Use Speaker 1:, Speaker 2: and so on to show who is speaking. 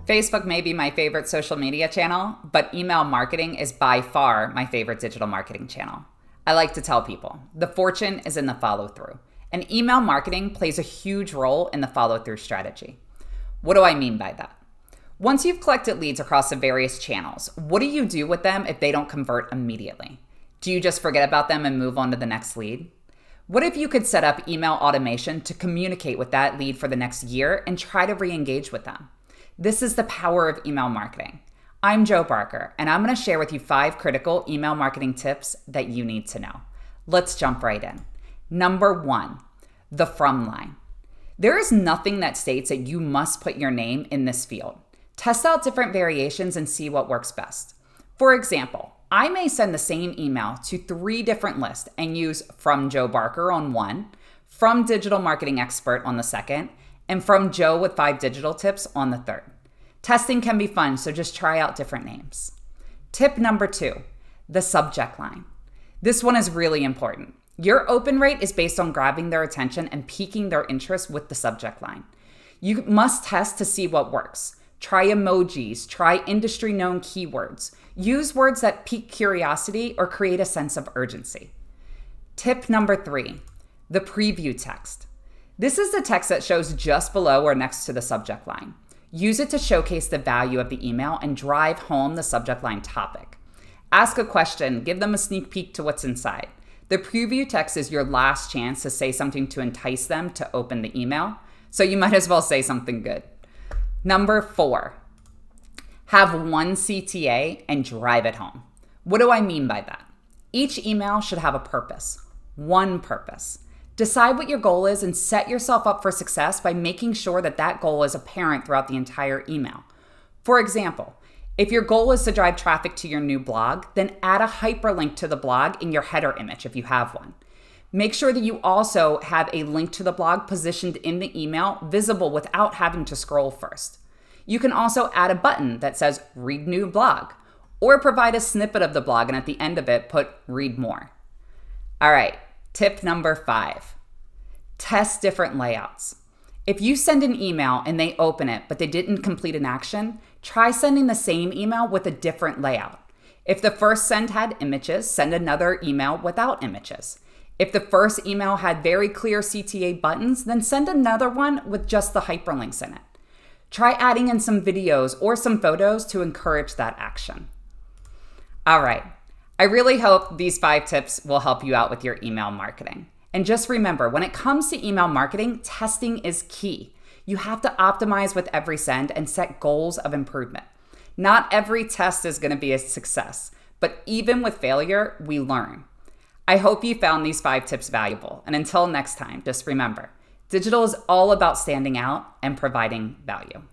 Speaker 1: Facebook may be my favorite social media channel, but email marketing is by far my favorite digital marketing channel. I like to tell people, the fortune is in the follow through, and email marketing plays a huge role in the follow through strategy. What do I mean by that? Once you've collected leads across the various channels, what do you do with them if they don't convert immediately? Do you just forget about them and move on to the next lead? What if you could set up email automation to communicate with that lead for the next year and try to re-engage with them? This is the power of email marketing. I'm Jo Barker, and I'm going to share with you 5 critical email marketing tips that you need to know. Let's jump right in. Number 1, the from line. There is nothing that states that you must put your name in this field. Test out different variations and see what works best. For example, I may send the same email to 3 different lists and use from Jo Barker on one, from digital marketing expert on the second, and from Joe with 5 digital tips on the third. Testing can be fun, so just try out different names. Tip number 2, the subject line. This one is really important. Your open rate is based on grabbing their attention and piquing their interest with the subject line. You must test to see what works. Try emojis, try industry-known keywords. Use words that pique curiosity or create a sense of urgency. Tip number 3, the preview text. This is the text that shows just below or next to the subject line. Use it to showcase the value of the email and drive home the subject line topic. Ask a question, give them a sneak peek to what's inside. The preview text is your last chance to say something to entice them to open the email, so you might as well say something good. Number 4, have one CTA and drive it home. What do I mean by that? Each email should have a purpose, one purpose. Decide what your goal is and set yourself up for success by making sure that that goal is apparent throughout the entire email. For example, if your goal is to drive traffic to your new blog, then add a hyperlink to the blog in your header image if you have one. Make sure that you also have a link to the blog positioned in the email, visible without having to scroll first. You can also add a button that says read new blog, or provide a snippet of the blog and at the end of it put read more. All right. Tip number 5, test different layouts. If you send an email and they open it, but they didn't complete an action, try sending the same email with a different layout. If the first send had images, send another email without images. If the first email had very clear CTA buttons, then send another one with just the hyperlinks in it. Try adding in some videos or some photos to encourage that action. All right. I really hope these 5 tips will help you out with your email marketing. And just remember, when it comes to email marketing, testing is key. You have to optimize with every send and set goals of improvement. Not every test is going to be a success, but even with failure, we learn. I hope you found these 5 tips valuable. And until next time, just remember, digital is all about standing out and providing value.